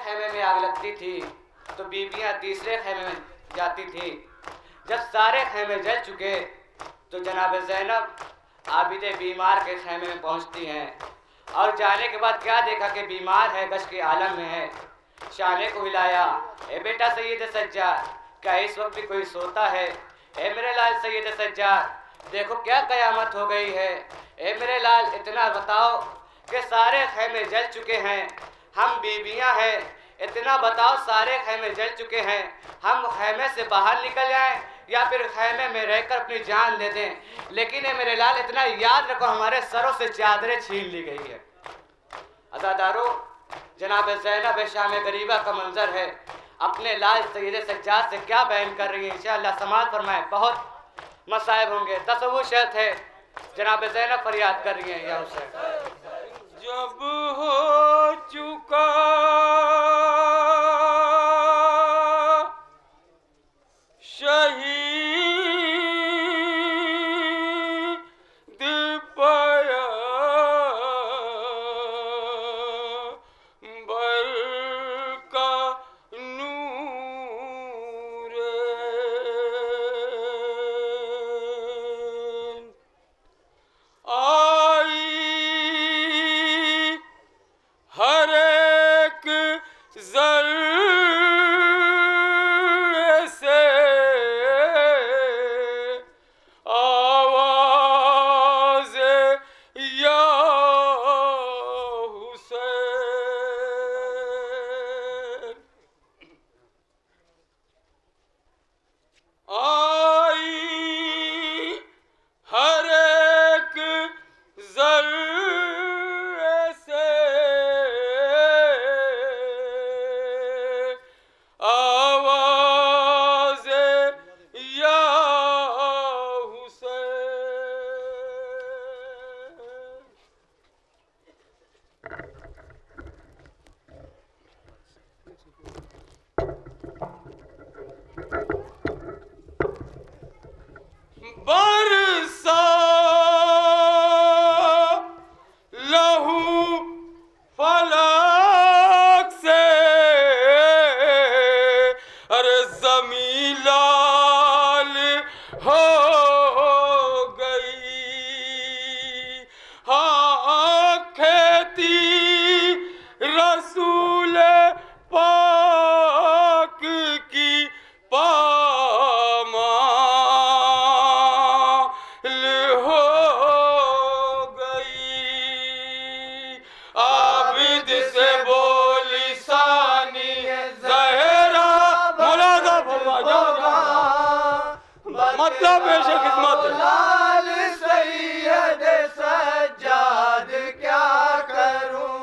खैमे में आग लगती थी तो बीबियां तीसरे खैमे में जाती थी। जब सारे खैमे जल चुके तो जनाब ज़ैनब आबिदे बीमार के खैमे में पहुंचती हैं और जाने के बाद क्या देखा कि बीमार है, गश के आलम में है। शाने को हिलाया, ए बेटा सैयद सज्जाद, क्या इस वक्त भी कोई सोता है? ए मेरे लाल सैयद सज्जाद, देखो क्या कयामत हो गई है। ए मेरे लाल, इतना बताओ कि सारे खैमे जल चुके हैं, हम बीबियां हैं, इतना बताओ सारे खैमे जल चुके हैं, हम खैमे से बाहर निकल जाएं या फिर खैमे में रहकर अपनी जान दे दें। लेकिन मेरे लाल, इतना याद रखो, हमारे सरों से चादरें छीन ली गई है। अज़ादारों, जनाब ज़ैनब शाम गरीबा का मंजर है, अपने लाल सैयद सज्जाद से क्या बयान कर रही है, इंशाअल्लाह समाअत फरमाएं। बहुत मसाइब होंगे। तसव्वुर शर्त है, जनाब ज़ैनब फरियाद कर रही हैं, या हुसैन जब हो चुका शहीद पैगंबर का नूर आई हर एक ज़र्रे से आवाज़ या हुसैन आई हर एक ज़र्रे से आवाज़ या हुसैन बरसा लहू फलक से अरे ज़मीं लाल हो गई। हाँ, खेती रसूल पाक की पामाल हो गई। आबिद से बोली सानी ज़हरा मुलाज़ा फरमा जाओ। मतलब बेशक खिदमत लाल सैयद सज्जाद क्या करूं।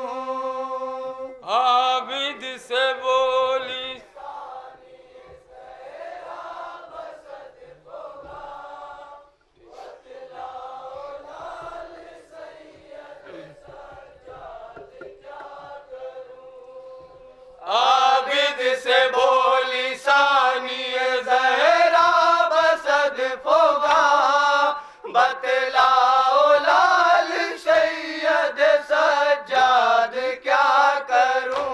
आबिद से बोली आबिद से बोली सानिए ज़हरा बसद फोगा। बतलाओ लाल सैयद सज्जाद क्या करूं।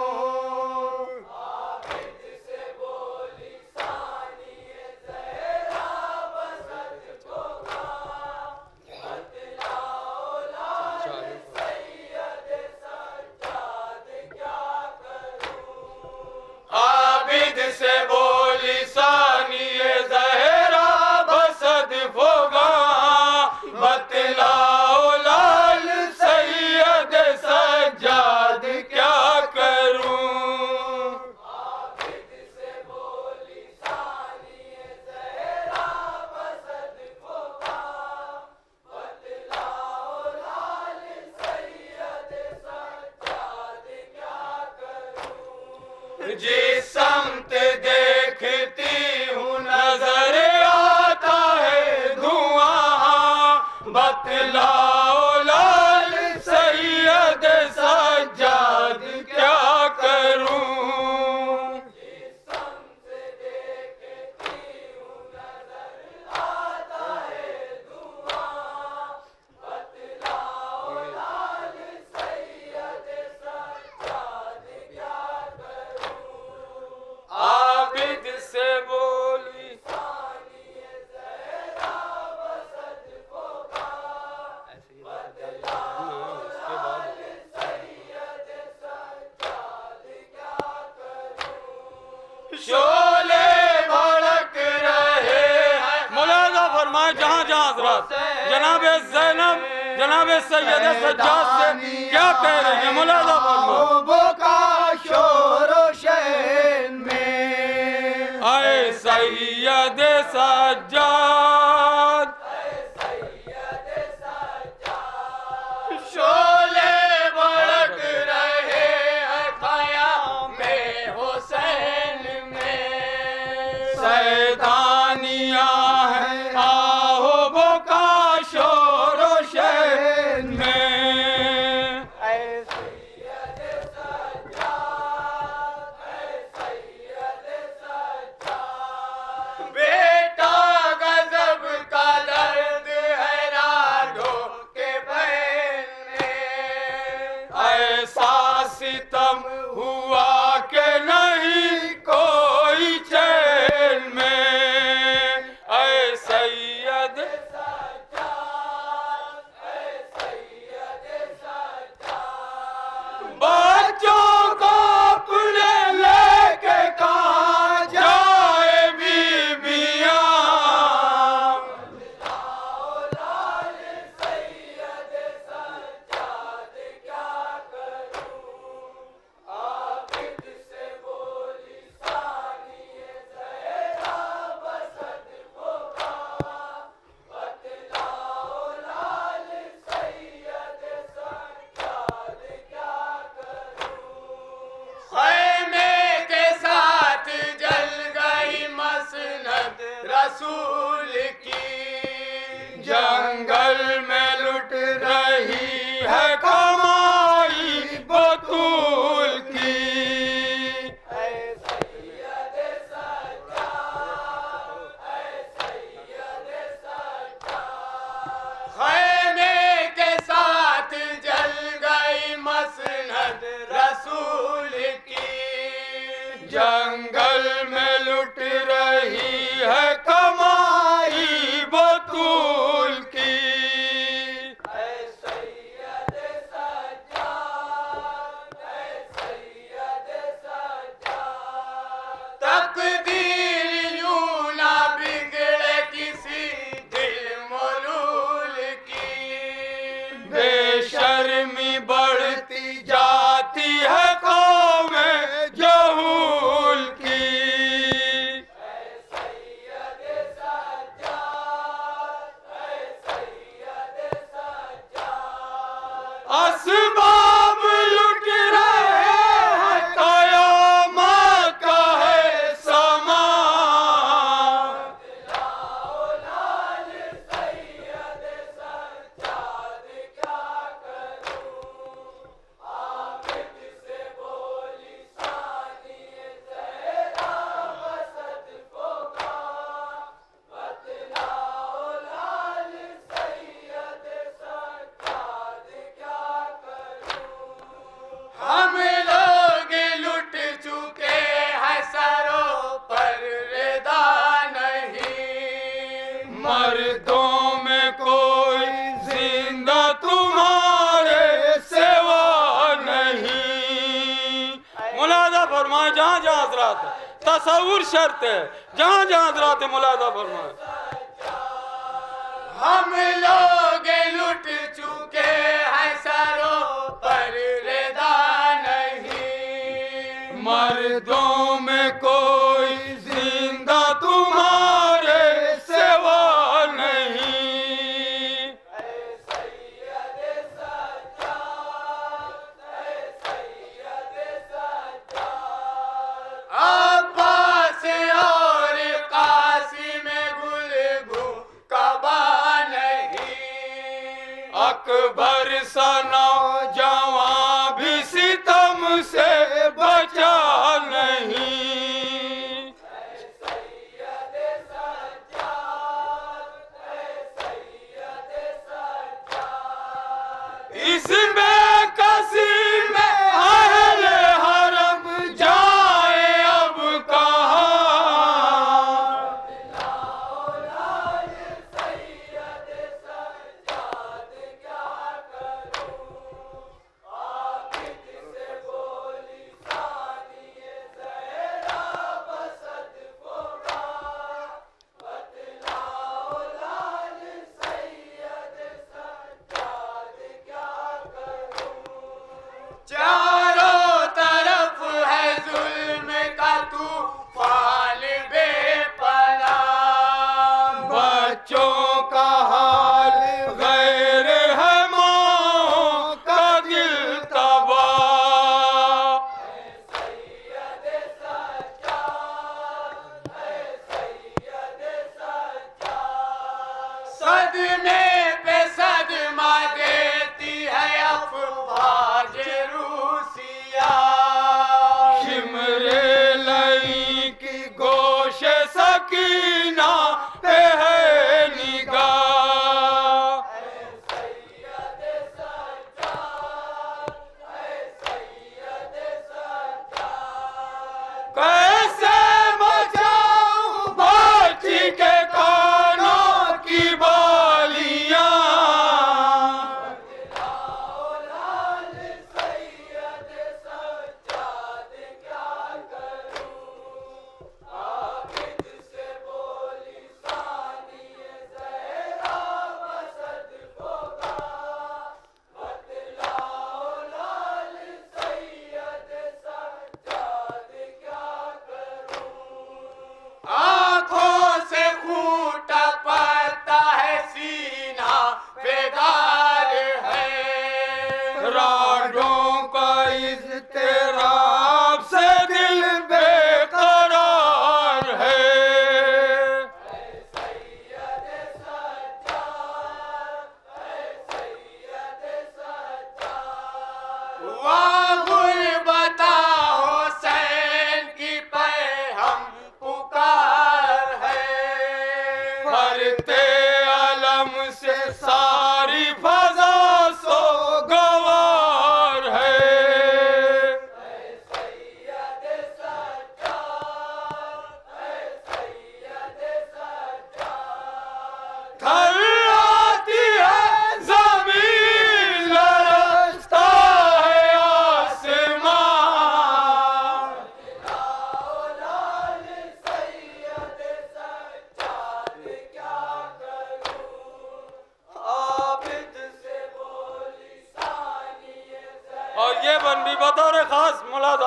आबिद से बोली सानिए ज़हरा बसद फोगा। बतलाओ लाल सैयद सज्जाद क्या करूं। जिस समत देखती हूँ नजर आता है धुआं। बतलाओ लाल सैयद सज्जाद क्या करूं। शोले भड़क रहे हैं। मुलाजा फरमाए जहाँ जहाँ हजरात जनाब ज़ैनब जनाब सैयद सज्जाद से क्या कह रहे हैं, मुलाजा फरमाए। का शोरो शहन में आए सैयद सज्जाद शोले भड़क रहे हैं क़याम हुसैन में। सैदानियाँ हैं आओ बोका शोरो शहर में। बेटा गजब का दर्द है राडो के बहन में। ऐसा सितम हुआ कि नहीं कोई चैन में। ऐ सैयद बच्चों को अपने लेके कहाँ जाए बीबियाँ। खैमे के साथ जल गई मसनद रसूल की। जंगल में लुट रही है कमाई बतूल की। खैमे के साथ जल गई मसनद रसूल की। जंगल में लुट रही है कमाई बतूल की। तकदीर यूं ना बिगड़े किसी दिल मलूल की। बेशर्मी बढ़ती जाती है कौम जहूल की। असबाब लुट रहे हैं कयामत का है समा। हम लोग लुट चुके हैं सरों पर रिदा नहीं। मर्दों में कोई जिंदा तुम्हारे सिवा नहीं। मुलाजा फरमाए जहाँ जहाँ हजरात है, तसव्वुर शर्त है, जहाँ जहाँ हजरात है मुलाजा फरमाए। हम लोग लुट चुके हैं सरों पर रिदा नहीं। मर्दों में कोई जिंदा तुम्हारे सिवा नहीं। अब्बास और कासिम गुलगू कबा नहीं। अकबर सा नौजवान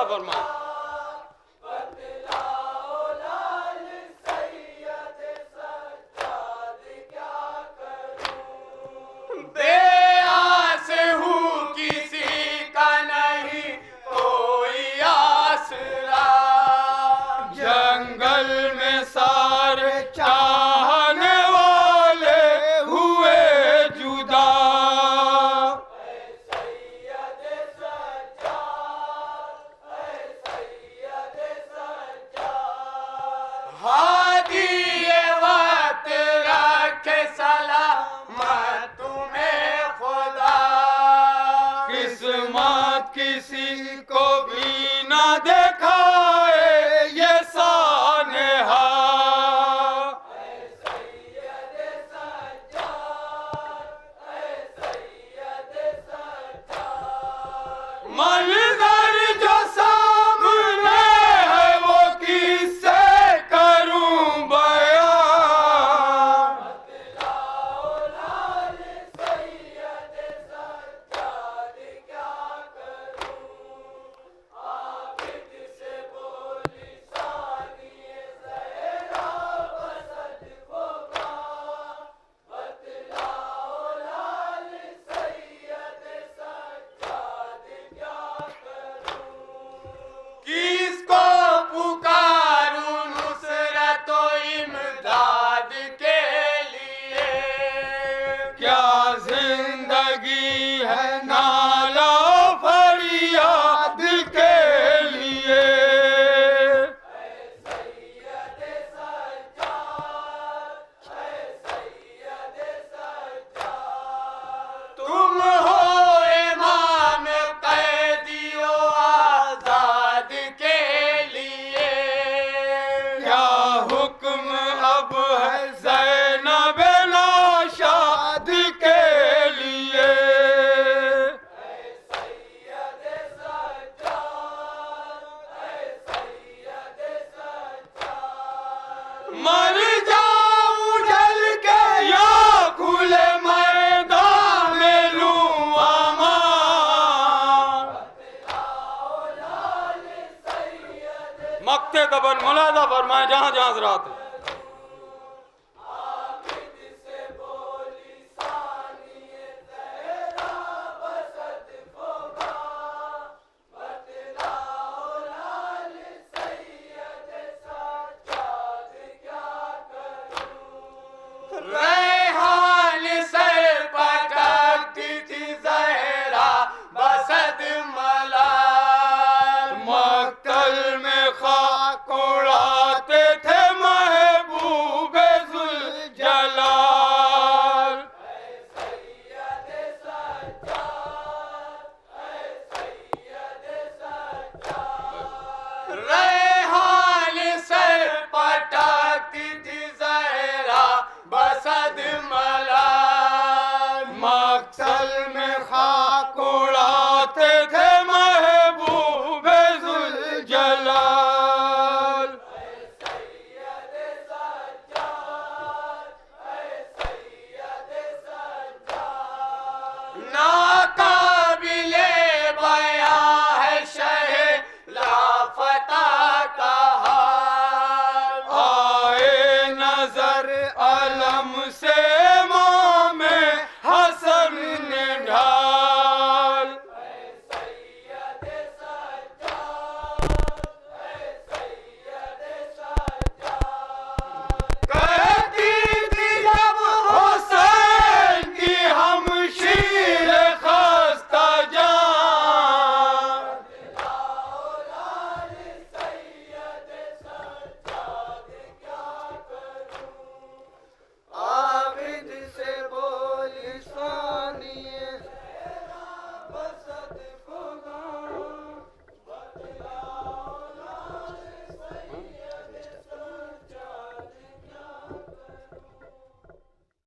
मुलादा फरमाए। बेआस हूँ किसी का नहीं कोई आसरा, जंगल में सारे चाहने वाले हुए जुदा। हादी ये वक्त रखे सलामत तुम्हें खुदा, किस्मत किसी को भी ना दिखाए ये सानेहा। मंजर जो सामने है वो किससे करूं बयां। किसको पुकारूं नुसरत व इमदाद के लिए, क्या जिंदगी है नाला फरियाद के लिए। तुम हो इमाम कैदियों आजाद के लिए, क्या हुक्म अब है ज़ैनब नाशाद के लिए। मर जाऊं जल के या खुले मैदान में लूं अमान। मक्ते दबन मुलादा फरमाए जहां जहां ज़रात है।